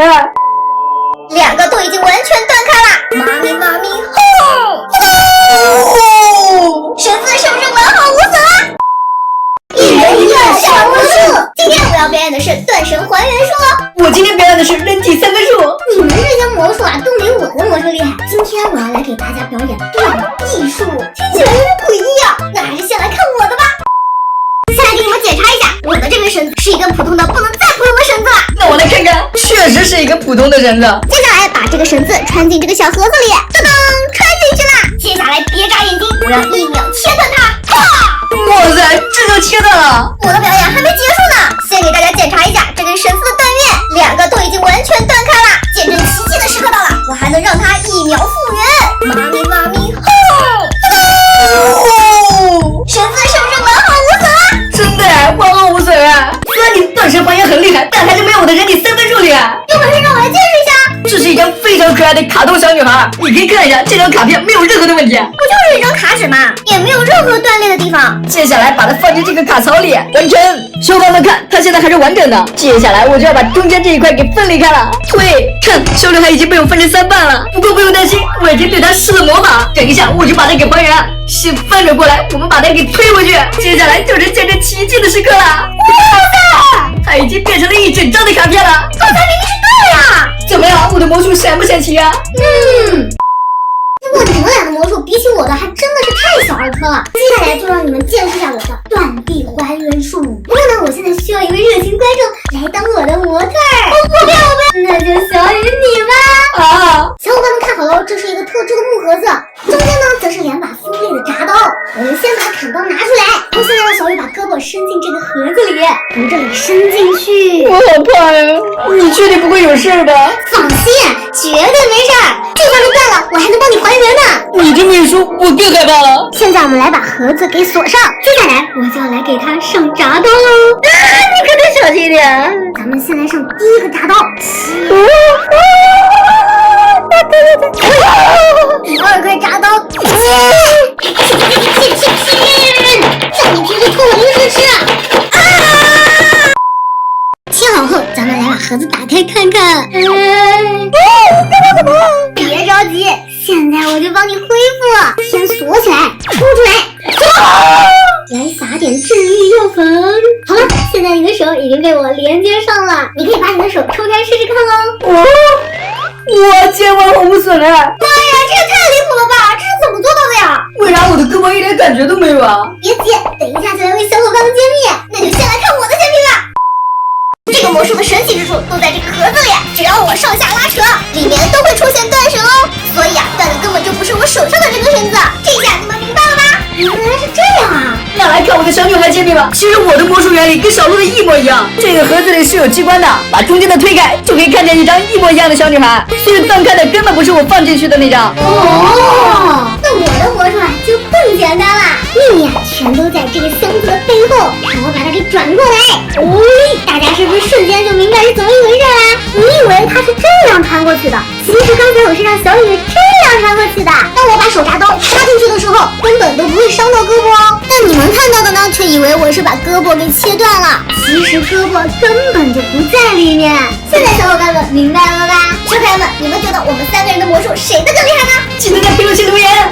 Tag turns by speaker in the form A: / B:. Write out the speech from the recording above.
A: 了，
B: 两个都已经完全断开了。妈咪妈咪吼！绳子是不是完好无损啊？一人一个小魔术。今天我要表演的是断绳还原术哦。
A: 我今天表演的是人体三分术。
B: 你们这些魔术啊，都没我的魔术厉害。今天我要来给大家表演断臂术，听起来有点诡异啊。那还是先来看我的吧。先来给你们检查一下，我的这根绳子是一根普通的不能再普通的绳子了。
A: 那我来看看，确实是一根普通的绳子。
B: 接下来把这个绳子穿进这个小盒子里，噔噔，穿进去了。接下来别眨眼睛，我要1秒切断它。
A: 哇塞，这就切断了！
B: 我的表演还没结束呢，先给大家检查一下这根绳子的断面，两个都已经完全断开了，见证奇迹的时刻到了，我还能让它1秒复原。妈咪妈咪吼！绳子是不是完好无损啊？
A: 真的完好无损啊！虽然你断绳还原很厉害，但还是没有我的人体三分术厉害。
B: 有本事让我来见识一下。
A: 这是一张非常可爱的卡通小女孩，你可以看一下这张卡片没有任何的问题。
B: 不就是一张卡纸吗？也没有任何断裂的地方。
A: 接下来把它放进这个卡槽里，完成。小伙伴们看，它现在还是完整的。接下来我就要把中间这一块给分离开了。推，看，小女孩已经被我分成3半了。不过不用担心，我已经对她施了魔法。等一下我就把它给还原。先翻转过来，我们把它给推回去。接下来就是见证奇迹的时刻了。哇塞，它已经变成了一整张的卡片了。
B: 刚才明明是对呀。
A: 怎么样，我的魔术神不神奇啊？
B: 不过你们俩的魔术比起我的还真的是太小儿科了。接下来就让你们见识一下我的断臂还原术。不过呢，我现在需要一位热情观众来当我的模特儿。我不要，那就小雨你吧。
A: 啊！
B: 小伙伴们看好了，这是一个特制的木盒子，中间呢则是2把锋利的铡刀。我们先把砍刀拿出来，然后现在让小雨把胳膊伸进这个盒子里，从这里伸进去。
A: 我好怕呀！你确定不会有事吧？
B: 放心，绝对没事儿。就算是断了，我还能帮你还原呢。
A: 你这么一说，我更害怕了。
B: 现在我们来把盒子给锁上，接下来我就要来给它上铡刀喽。
A: 你可得小心一点。
B: 咱们先来上第一个铡刀，第2块铡刀，让你平时偷我零食吃啊！切好后，咱们来把盒子打开看看。别着急，现在我就帮你恢复。先锁起来，抽出来，来撒点治愈药粉。好了，现在你的手已经被我连接上了，你可以把你的手抽开试试看喽。
A: 我今完好无损啊！
B: 妈呀，这也太离谱了吧！这是怎么做到的呀？
A: 为啥我的胳膊一点感觉都没有啊？
B: 别急，等一下就来为小伙伴们揭秘。那就先来看我的揭秘吧。这个魔术的神奇之处都在这个盒子里，只要我上下拉扯，里面都会出现断绳哦。所以啊，断的根本就不是我手上的这根绳子。这下你们明白了吧？原来是这样啊！
A: 那来看我的小女孩揭秘吧。其实我的魔术原理跟小鹿的一模一样。这个盒子里是有机关的，把中间的推开，就可以看见一张一模一样的小女孩。所以断开的根本不是我放进去的那张。
B: 哦，那我的魔术啊就更简单了，秘密啊全都在这个箱子的背后。让我把它给转过来。大家是不是瞬间就明白是怎么一回事啦？你以为它是这样穿过去的，其实刚才我是让小雨这样穿过去的。当我把手铡刀插进去的时候，根本都不会伤到胳膊哦。但你们看到的呢，却以为我是把胳膊给切断了，其实胳膊根本就不在里面。现在小伙伴们明白了吧？小朋友们，你们觉得我们3个人的魔术谁的更厉害呢？
A: 记得在评论区留言。